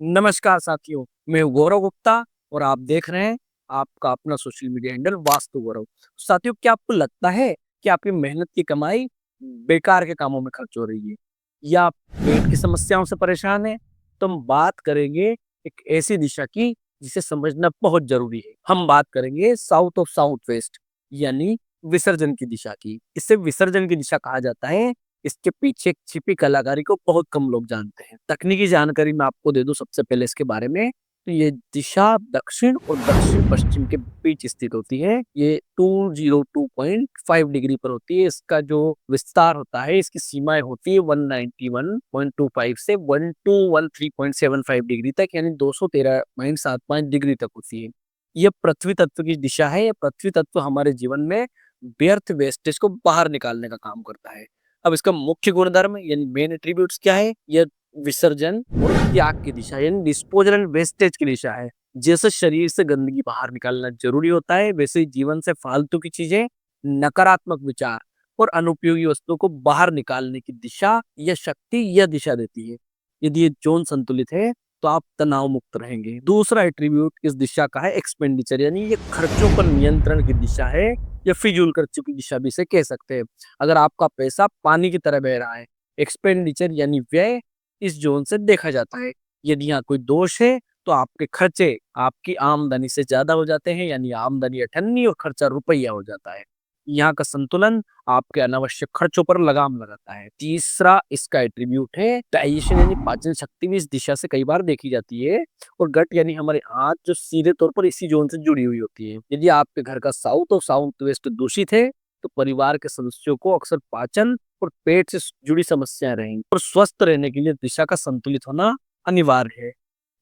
नमस्कार साथियों, मैं हूँ गौरव गुप्ता और आप देख रहे हैं आपका अपना सोशल मीडिया हैंडल वास्तु गौरव। साथियों, क्या आपको लगता है कि आपकी मेहनत की कमाई बेकार के कामों में खर्च हो रही है या आप पेट की समस्याओं से परेशान हैं? तो हम बात करेंगे एक ऐसी दिशा की जिसे समझना बहुत जरूरी है। हम बात करेंगे साउथ ऑफ साउथ वेस्ट यानी विसर्जन की दिशा की। इसे विसर्जन की दिशा कहा जाता है। इसके पीछे एक छिपी कलाकारी को बहुत कम लोग जानते हैं। तकनीकी जानकारी मैं आपको दे दूं सबसे पहले इसके बारे में। तो ये दिशा दक्षिण और दक्षिण पश्चिम के बीच स्थित होती है। ये 202.5 डिग्री पर होती है। इसका जो विस्तार होता है, इसकी सीमाएं होती है 191.25 से 1213.75 डिग्री तक, यानी 213.75 डिग्री तक होती है। यह पृथ्वी तत्व की दिशा है। यह पृथ्वी तत्व हमारे जीवन में व्यर्थ वेस्टेज को बाहर निकालने का काम करता है। अब इसका मुख्य गुणधर्म यानी मेन एट्रीब्यूट्स क्या है? यह विसर्जन और त्याग की दिशा यानी डिस्पोजल एंड वेस्टेज की दिशा है। जैसे शरीर से गंदगी बाहर निकालना जरूरी होता है, वैसे ही जीवन से फालतू की चीजें, नकारात्मक विचार और अनुपयोगी वस्तुओं को बाहर निकालने की दिशा या शक्ति यह दिशा देती है। यदि ये जोन संतुलित है तो आप तनाव मुक्त रहेंगे। दूसरा एट्रीब्यूट इस दिशा का है एक्सपेंडिचर, यानी ये खर्चों पर नियंत्रण की दिशा है या फिजूल खर्चों की दिशा भी इसे कह सकते हैं। अगर आपका पैसा पानी की तरह बह रहा है, एक्सपेंडिचर यानी व्यय इस जोन से देखा जाता है। यदि यहाँ कोई दोष है तो आपके खर्चे आपकी आमदनी से ज्यादा हो जाते हैं, यानी आमदनी अठन्नी और खर्चा रुपया हो जाता है। यहाँ का संतुलन आपके अनावश्यक खर्चों पर लगाम लगाता है। तीसरा इसका एट्रीब्यूट है डाइजेशन, यानी पाचन शक्ति भी इस दिशा से कई बार देखी जाती है। और गट यानी हमारे हाथ जो सीधे तौर पर इसी जोन से जुड़ी हुई होती है। यदि आपके घर का साउथ और साउथ वेस्ट दूषित है तो परिवार के सदस्यों को अक्सर पाचन और पेट से जुड़ी समस्याएं रहेंगी। और स्वस्थ रहने के लिए दिशा का संतुलित होना अनिवार्य है।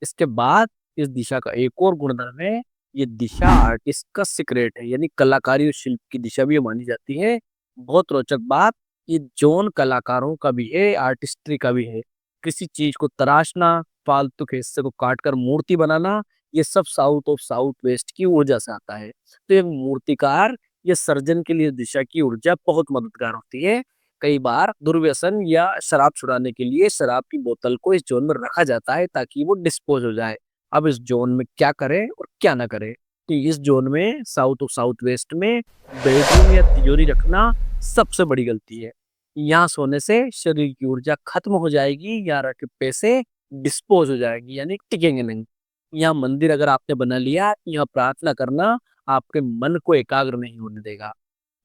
इसके बाद इस दिशा का एक और गुणधर्म है, ये दिशा आर्टिस्ट का सीक्रेट है, यानी कलाकारी और शिल्प की दिशा भी मानी जाती है। बहुत रोचक बात, ये जोन कलाकारों का भी है, आर्टिस्ट्री का भी है। किसी चीज को तराशना, फालतू के हिस्से को काट कर मूर्ति बनाना, ये सब साउथ ऑफ साउथ वेस्ट की ऊर्जा से आता है। तो एक मूर्तिकार या सर्जन के लिए दिशा की ऊर्जा बहुत मददगार होती है। कई बार दुर्व्यसन या शराब छुड़ाने के लिए शराब की बोतल को इस जोन में रखा जाता है ताकि वो डिस्पोज हो जाए। अब इस जोन में क्या करें और क्या ना करें? तो इस जोन में साउथ और साउथ वेस्ट में बेडरूम या तिजोरी रखना सबसे बड़ी गलती है। यहाँ सोने से शरीर की ऊर्जा खत्म हो जाएगी, यहाँ रखे पैसे डिस्पोज हो जाएगी, यानी टिकेंगे नहीं। यहाँ मंदिर अगर आपने बना लिया, यहाँ प्रार्थना करना आपके मन को एकाग्र नहीं होने देगा।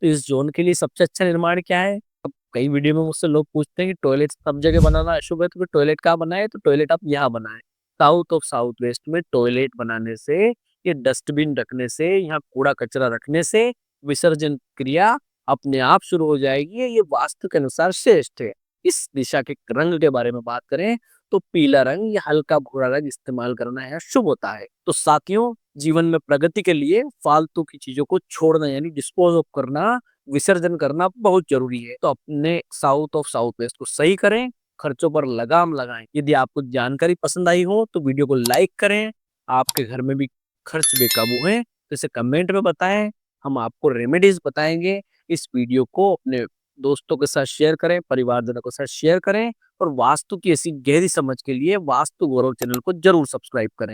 तो इस जोन के लिए सबसे अच्छा निर्माण क्या है? अब कई वीडियो में मुझसे लोग पूछते हैं कि टॉयलेट सब जगह बनाना अशुभ है, तो फिर टॉयलेट कहाँ बनाए? तो टॉयलेट आप यहाँ बनाए। साउथ ऑफ साउथ वेस्ट में टॉयलेट बनाने से, ये डस्टबिन रखने से, यहाँ कूड़ा कचरा रखने से विसर्जन क्रिया अपने आप शुरू हो जाएगी। ये वास्तु के अनुसार श्रेष्ठ है। इस दिशा के रंग के बारे में बात करें तो पीला रंग या हल्का भूरा रंग इस्तेमाल करना है शुभ होता है। तो साथियों, जीवन में प्रगति के लिए फालतू की चीजों को छोड़ना यानी डिस्पोज ऑफ करना, विसर्जन करना बहुत जरूरी है। तो अपने साउथ ऑफ साउथ वेस्ट को सही करें, खर्चों पर लगाम लगाएं। यदि आपको जानकारी पसंद आई हो तो वीडियो को लाइक करें। आपके घर में भी खर्च बेकाबू है तो इसे कमेंट में बताएं, हम आपको रेमेडीज बताएंगे। इस वीडियो को अपने दोस्तों के साथ शेयर करें, परिवारजनों के साथ शेयर करें और वास्तु की ऐसी गहरी समझ के लिए वास्तु गौरव चैनल को जरूर सब्सक्राइब करें।